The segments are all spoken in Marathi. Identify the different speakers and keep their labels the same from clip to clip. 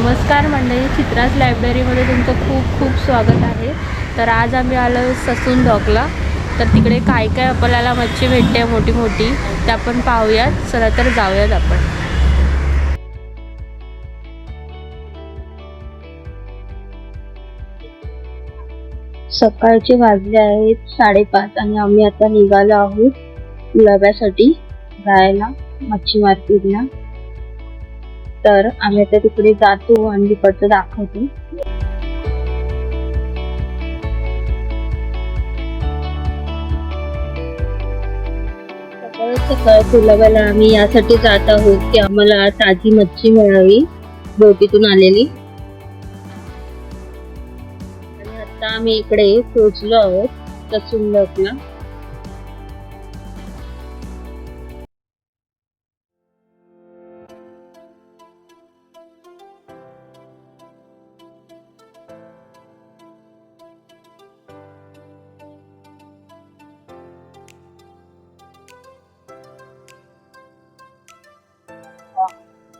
Speaker 1: नमस्कार मंडळी, चित्राज लायब्ररीमध्ये तुमचं खूप खूप स्वागत आहे। तर आज आम्ही आलो ससून डॉकला। तर तिकडे काय काय आपल्याला मच्छी भेटते मोठी मोठी ते आपण पाहूयात। चला तर जाऊयात आपण। सकाळचे वाजले आहेत 5:30 आणि आम्ही आता निघालो आहोत गुलाब्यासाठी जायला मच्छी मार्केटला। तर आम्ही आता तिकडे जातो आणि तिकडचं दाखवतो। सकाळ सकाळ गुलाब्याला आम्ही यासाठी जात आहोत की आम्हाला ताजी मच्छी मिळावी बोटीतून आलेली। आणि आता आम्ही इकडे पोहोचलो आहोत ससून डॉकला।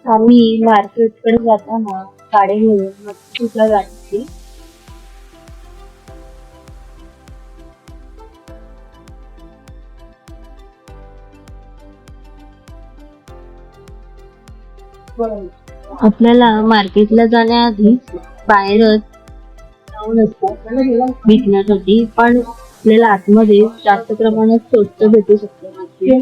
Speaker 1: आम्ही मार्केटकडे जाताना गाडी घेऊन मच्छीला जायची। आपल्याला मार्केटला जाण्याआधी बाहेरच जाऊन असतात विकण्यासाठी, पण आपल्याला आतमध्ये जास्त प्रमाणात स्वस्त भेटू शकते मच्छी।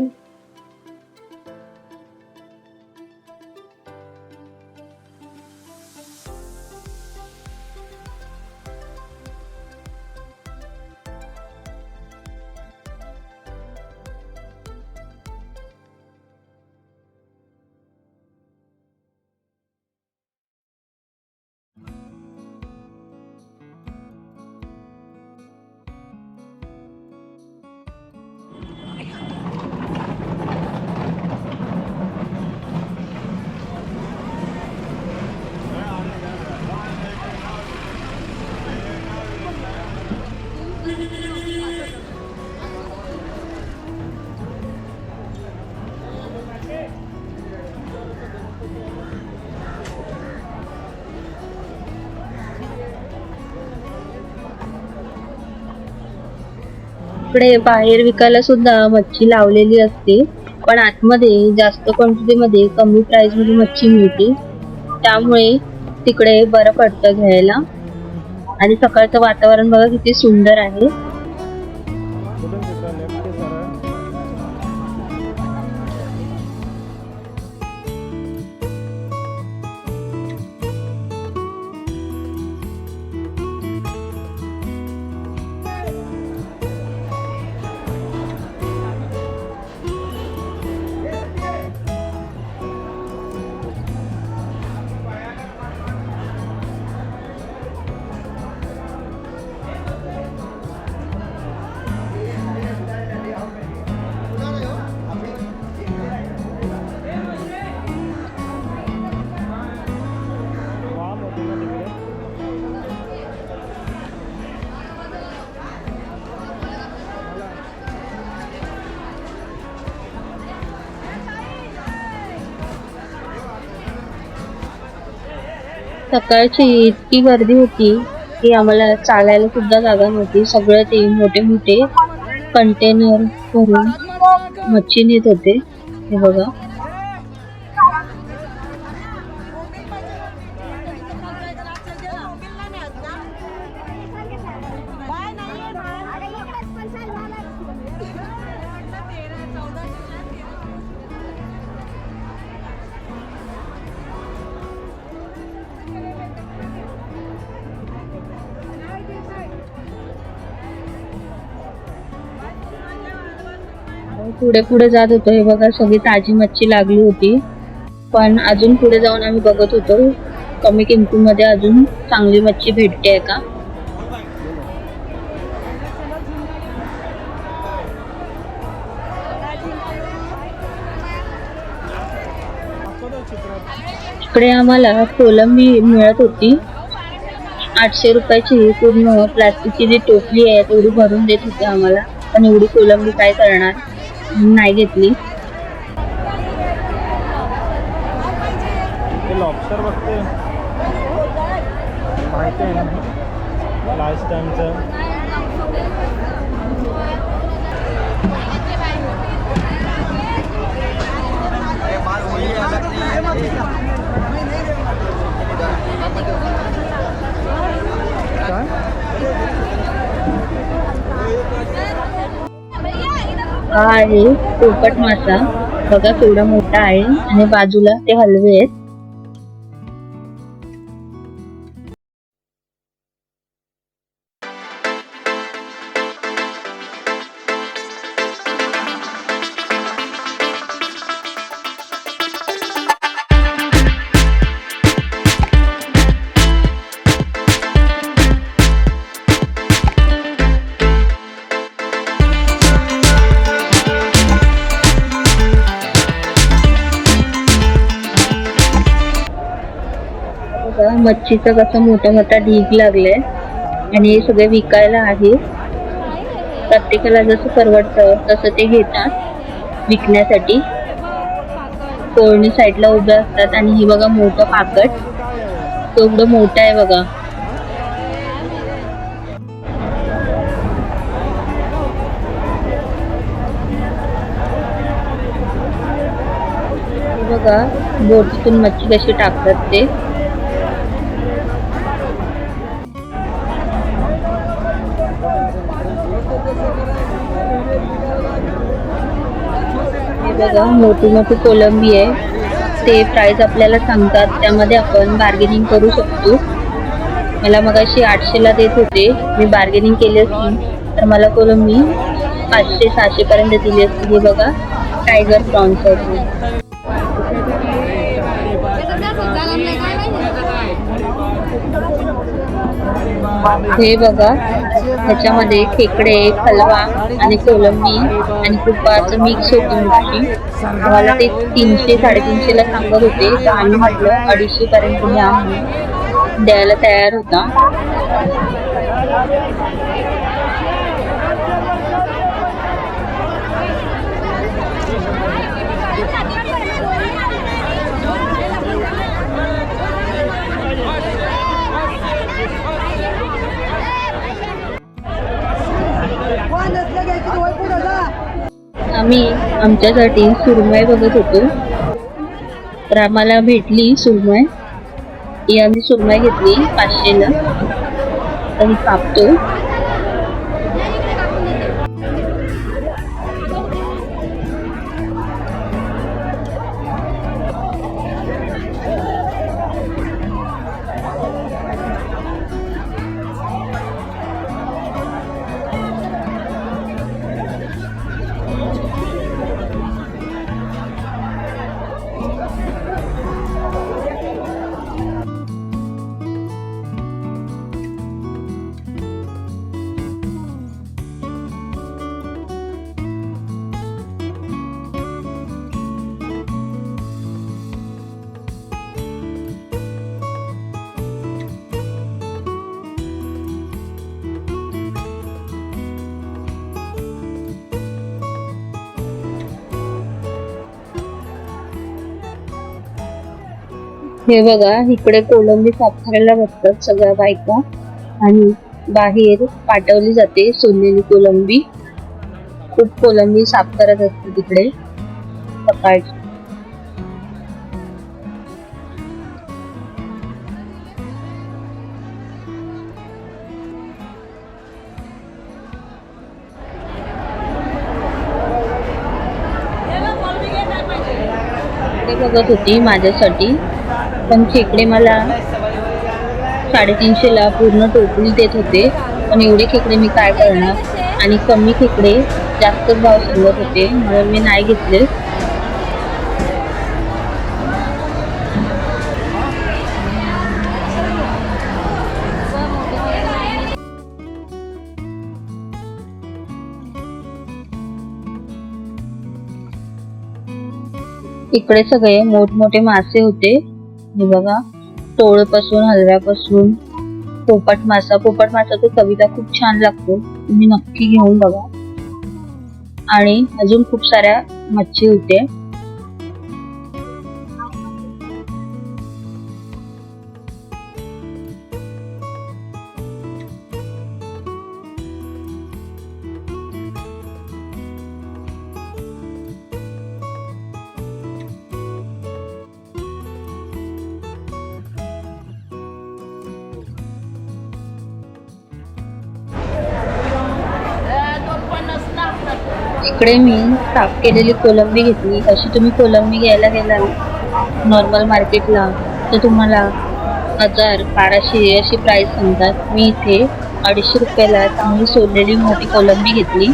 Speaker 1: इकडे बाहेर विकायला सुद्धा मच्छी लावलेली असते, पण आतमध्ये जास्त क्वांटिटी मध्ये कमी प्राइस मध्ये मच्छी मिळते, त्यामुळे तिकडे बरं पडतं घ्यायला। आणि सकाळचं वातावरण बघा किती सुंदर आहे। सकाळची इतकी गर्दी होती की आम्हाला चालायला सुद्धा जागा नव्हती। सगळे ते मोठे मोठे कंटेनर भरून मच्छी नेत होते। हे बघा, पुढे पुढे जात होतो। हे बघा, सगळी ताजी मच्छी लागली होती, पण अजून पुढे जाऊन आम्ही बघत होतो कमी किमतीमध्ये अजून चांगली मच्छी भेटते का। इकडे आम्हाला कोलंबी मिळत होती 800 रुपयाची। पूर्ण प्लास्टिकची जी टोपली आहे तेवढी भरून देत होते आम्हाला, पण एवढी कोलंबी काय करणार, नाही घेतली।
Speaker 2: लॉबस्टर बघते माहिती आहे ना लास्ट टाइमचं.
Speaker 1: हा आहे पोपट मासा. बघा केवढा मोठा आहे आणि बाजूला ते हलवे आहेत. मच्छीचा कसा मोठा मोठा ढीग लागलाय आणि हे सगळे विकायला आहे. प्रत्येकाला जसं परवडतं तसं ते घेतात विकण्यासाठी. कोळणी साईडला उभे असतात आणि ही बघा मोठं पाकट केवढं मोठं आहे बघा. बघा बोटीतून मच्छी कशी टाकतात ते. बघा मोठी मोठी कोलंबी आहे. ते प्राइस आपल्याला सांगतात, त्यामध्ये आपण बार्गेनिंग करू शकतो. मला मगाशी 800 ला देत होते. मी बार्गेनिंग केली असती तर मला कोलंबी 500-600 पर्यंत दिली असती. हे बघा टायगर प्रॉन्स आहे. हे बघा ह्याच्यामध्ये खेकडे, खलवा आणि कोलंबी आणि तुपाचं मिक्स होती मिरची. मला ते 300-350 ला सांगत होते, तर आम्ही म्हटलं 250 पर्यंत द्या म्हणून द्यायला तयार होता. आम्ही आमच्यासाठी सुरमई बघत होतो, तर आम्हाला भेटली सुरमई. ही आम्ही सुरमई घेतली 500 ला. तर कापतो. हे बघा इकडे कोलंबी साफ करायला बसतात सगळ्या बायका आणि बाहेर पाठवली जाते सोललेली कोलंबी. खूप कोलंबी साफ करत असते तिकडे सकाळची. बघत होती माझ्यासाठी, पण खेकडे मला 350 ला पूर्ण टोपली देत होते. पण एवढे खेकडे मी काय करणार, आणि कमी खेकडे जास्त भाव सांगत होते म्हणून मी नाही घेतले. इकडे सगळे मोठमोठे मासे होते. हे बघा तोळपासून, हलव्यापासून, पोपट मासा तर चवीला खूप छान लागतो. तुम्ही नक्की घेऊन बघा. आणि अजून खूप साऱ्या मच्छी होते. इकडे मी साफ केलेली कोलंबी घेतली. अशी तुम्ही कोलंबी घ्यायला गेला नॉर्मल मार्केटला तर तुम्हाला 1000-1200 अशी प्राइस सांगतात. मी इथे 250 रुपयाला चांगली सोललेली मोठी कोलंबी घेतली.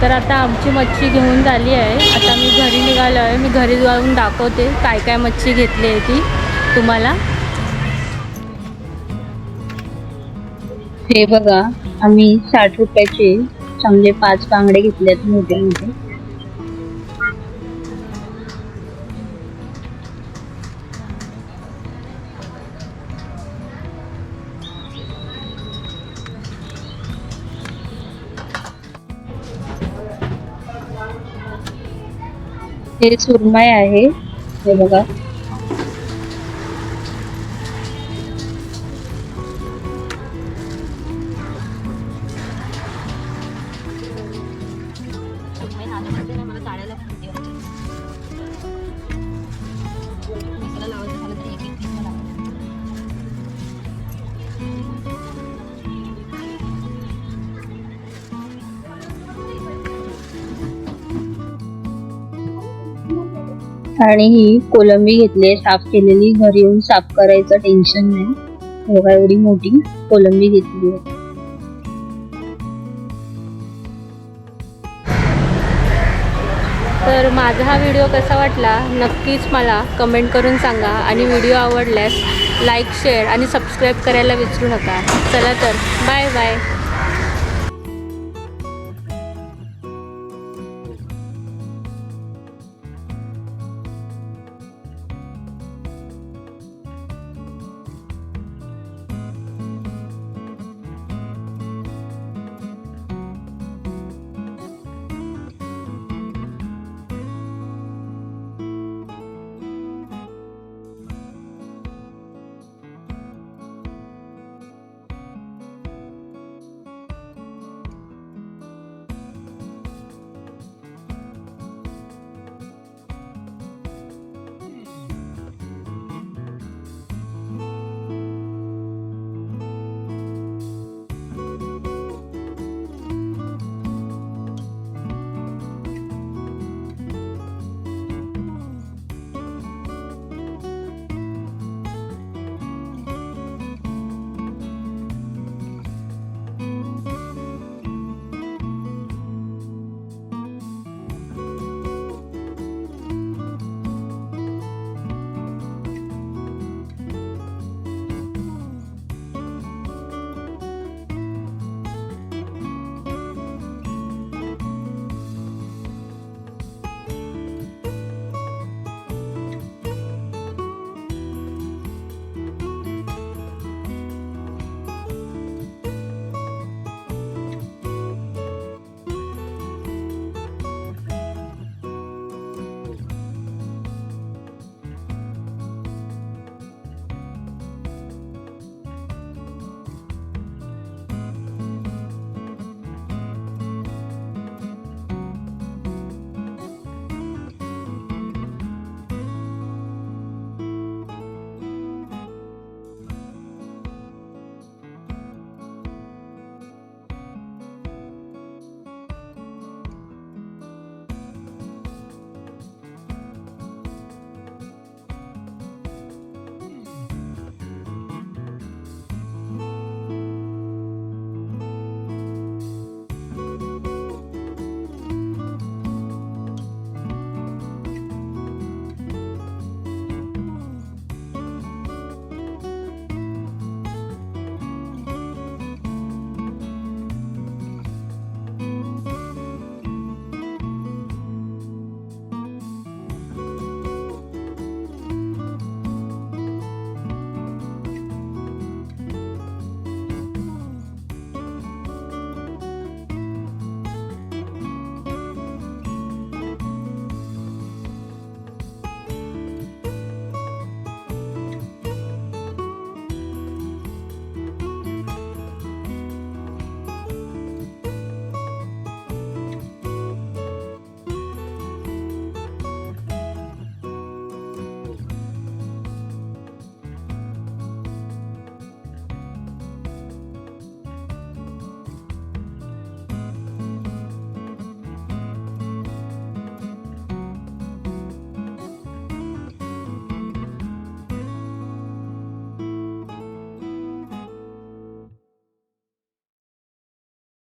Speaker 3: तर आता आमची मच्छी घेऊन झाली आहे. आता मी घरी निघालो आहे. मी घरी जाऊन दाखवते काय काय मच्छी घेतली आहे ती तुम्हाला.
Speaker 1: हे बघा, आम्ही 60 रुपयाचे चांगले 5 बांगडे घेतलेत मोठे मोठे. हे सुरमई आहे. हे बघा, आणि ही कोलंबी घेतली साफ केलेली. घरी येऊन साफ करायचं टेन्शन नाही. बघा, एवढी मोठी कोलंबी घेतली आहे.
Speaker 3: तर माझा हा व्हिडिओ कसा वाटला नक्कीच मला कमेंट करून सांगा. आणि व्हिडिओ आवडल्यास लाईक, शेअर आणि सबस्क्राईब करायला विसरू नका. चला तर बाय बाय.